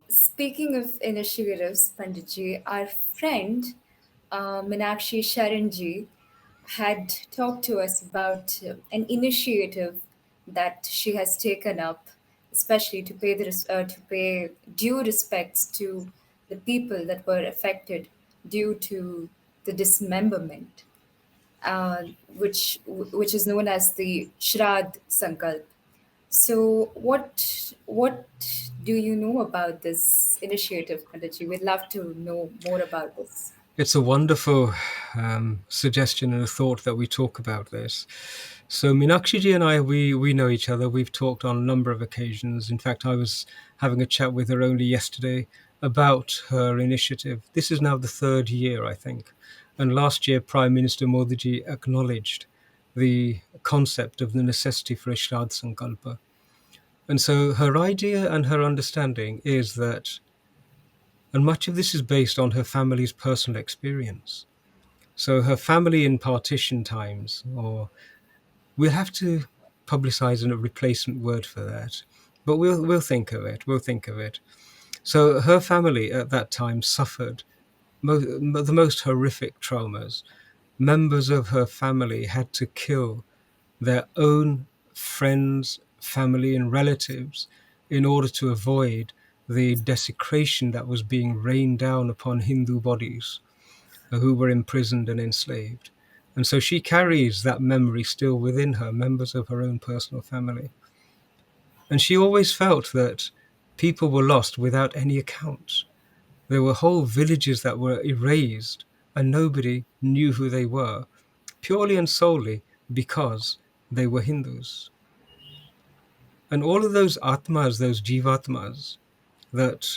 Speaking of initiatives, Panditji, our friend Minakshi Sharanji had talked to us about an initiative that she has taken up, especially to pay to pay due respects to the people that were affected due to the dismemberment, uh, which is known as the Shrad Sankalp. So, what do you know about this initiative, Pandaji? We'd love to know more about this. It's a wonderful suggestion and a thought that we talk about this. So Minakshiji and I, we know each other. We've talked on a number of occasions. In fact, I was having a chat with her only yesterday about her initiative. This is now the third year, I think. And last year, Prime Minister Modi ji acknowledged the concept of the necessity for a Shrad Sankalpa. And so her idea and her understanding is that, and much of this is based on her family's personal experience. So her family in partition times, or we'll have to publicize a replacement word for that, but we'll think of it. We'll think of it. So her family at that time suffered the most horrific traumas. Members of her family had to kill their own friends, family, and relatives in order to avoid the desecration that was being rained down upon Hindu bodies who were imprisoned and enslaved. And so she carries that memory still within her, members of her own personal family. And she always felt that people were lost without any account. There were whole villages that were erased, and nobody knew who they were, purely and solely because they were Hindus. And all of those atmas, those jivatmas that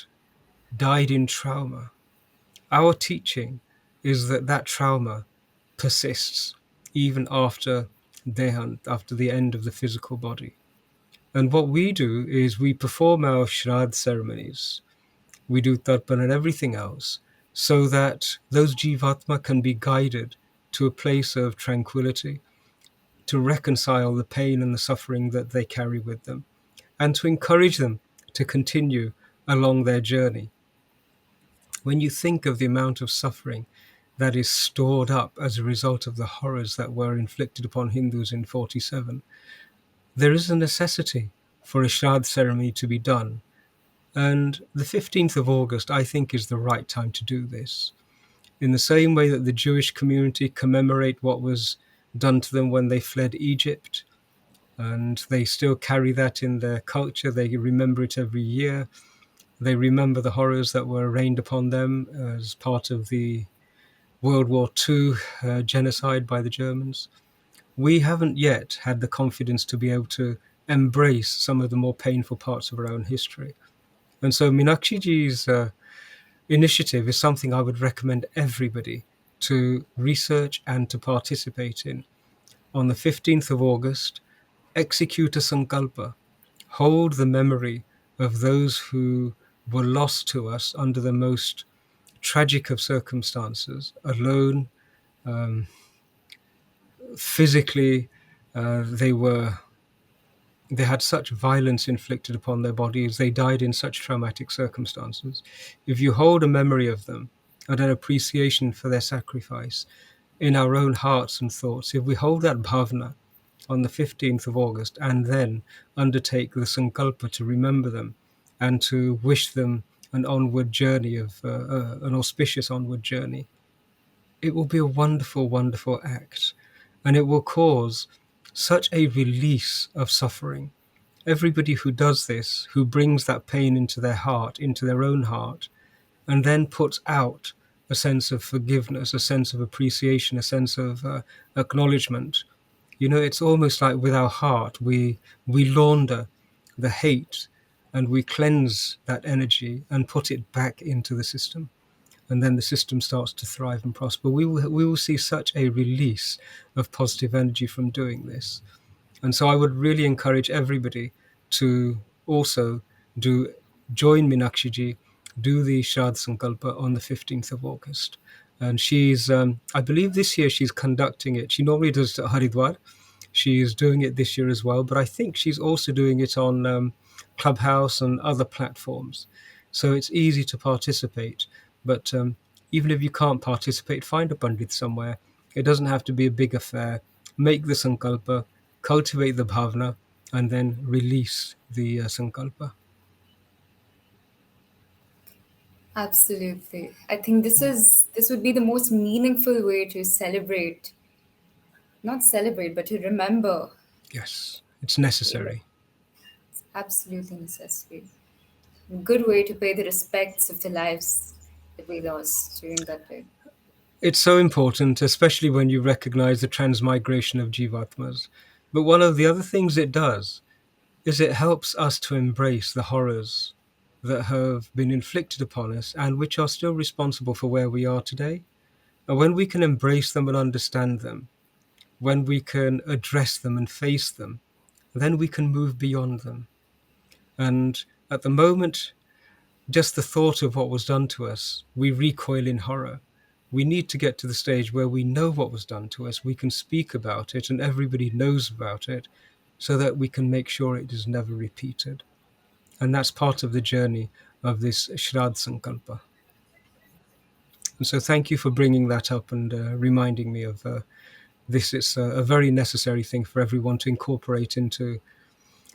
died in trauma, our teaching is that that trauma persists even after dehant, after the end of the physical body. And what we do is we perform our Shrad ceremonies, we do tarpan and everything else, so that those jivatma can be guided to a place of tranquility, to reconcile the pain and the suffering that they carry with them, and to encourage them to continue along their journey. When you think of the amount of suffering that is stored up as a result of the horrors that were inflicted upon Hindus in 47, there is a necessity for a Shraddh ceremony to be done. And the 15th of August, I think, is the right time to do this. In the same way that the Jewish community commemorate what was done to them when they fled Egypt, and they still carry that in their culture, they remember it every year. They remember the horrors that were rained upon them as part of the World War II genocide by the Germans. We haven't yet had the confidence to be able to embrace some of the more painful parts of our own history. And so Minakshiji's initiative is something I would recommend everybody to research and to participate in. On the 15th of August, execute a sankalpa, hold the memory of those who were lost to us under the most tragic of circumstances, alone, um, physically, they had such violence inflicted upon their bodies. They died in such traumatic circumstances. If you hold a memory of them and an appreciation for their sacrifice in our own hearts and thoughts, if we hold that bhavna on the 15th of August and then undertake the sankalpa to remember them and to wish them an onward journey an auspicious onward journey, it will be a wonderful, wonderful act. And it will cause such a release of suffering. Everybody who does this, who brings that pain into their heart, into their own heart, and then puts out a sense of forgiveness, a sense of appreciation, a sense of acknowledgement. You know, it's almost like with our heart, we launder the hate and we cleanse that energy and put it back into the system. And then the system starts to thrive and prosper. We will see such a release of positive energy from doing this. And so I would really encourage everybody to also join Minakshiji, do the Shraddh Sankalpa on the 15th of August. And she's, I believe this year she's conducting it. She normally does it at Haridwar. She's doing it this year as well, but I think she's also doing it on Clubhouse and other platforms. So it's easy to participate. But even if you can't participate, find a pandit somewhere. It doesn't have to be a big affair. Make the sankalpa, cultivate the bhavna, and then release the sankalpa. Absolutely. I think this would be the most meaningful way to celebrate, not celebrate, but to remember. Yes, it's You know, necessary. it's absolutely necessary. A good way to pay the respects of the lives that we lost during that day. It's so important, especially when you recognize the transmigration of jivatmas. But one of the other things it does is it helps us to embrace the horrors that have been inflicted upon us and which are still responsible for where we are today. And when we can embrace them and understand them, when we can address them and face them, then we can move beyond them. And at the moment, just the thought of what was done to us, we recoil in horror. We need to get to the stage where we know what was done to us, we can speak about it, and everybody knows about it, so that we can make sure it is never repeated. And that's part of the journey of this Shrad Sankalpa. And so thank you for bringing that up and reminding me of this. It's a very necessary thing for everyone to incorporate into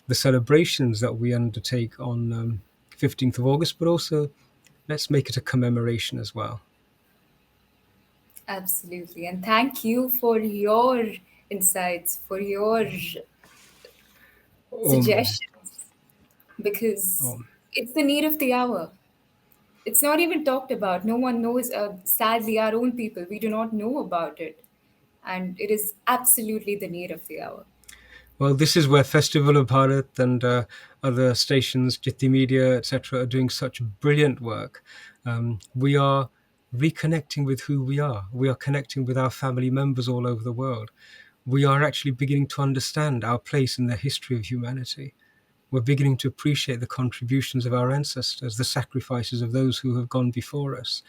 the celebrations that we undertake on 15th of August, but also let's make it a commemoration as well. Absolutely. And thank you for your insights, for your Um, suggestions, because um, it's the need of the hour. It's not even talked about. No one knows. Sadly, our own people, we do not know about it. And it is absolutely the need of the hour. well, this is where Festival of Bharat and other stations, Citti Media, etc., are doing such brilliant work. We are reconnecting with who we are. We are connecting with our family members all over the world. We are actually beginning to understand our place in the history of humanity. We're beginning to appreciate the contributions of our ancestors, the sacrifices of those who have gone before us.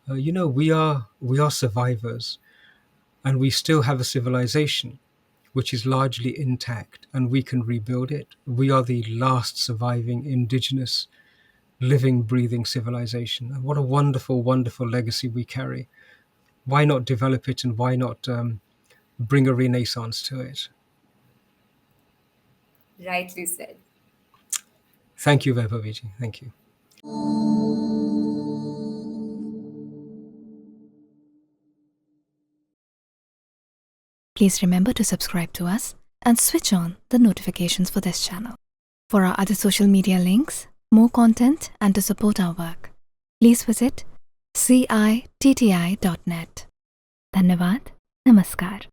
We are survivors, and we still have a civilization which is largely intact, and we can rebuild it. We are the last surviving indigenous, living, breathing civilization. And what a wonderful, wonderful legacy we carry. Why not develop it, and why not bring a renaissance to it? Rightly said. Thank you, Vaibhaviji. Thank you. Please remember to subscribe to us and switch on the notifications for this channel. For our other social media links, more content, and to support our work, please visit citti.net. Dhanyavad. Namaskar.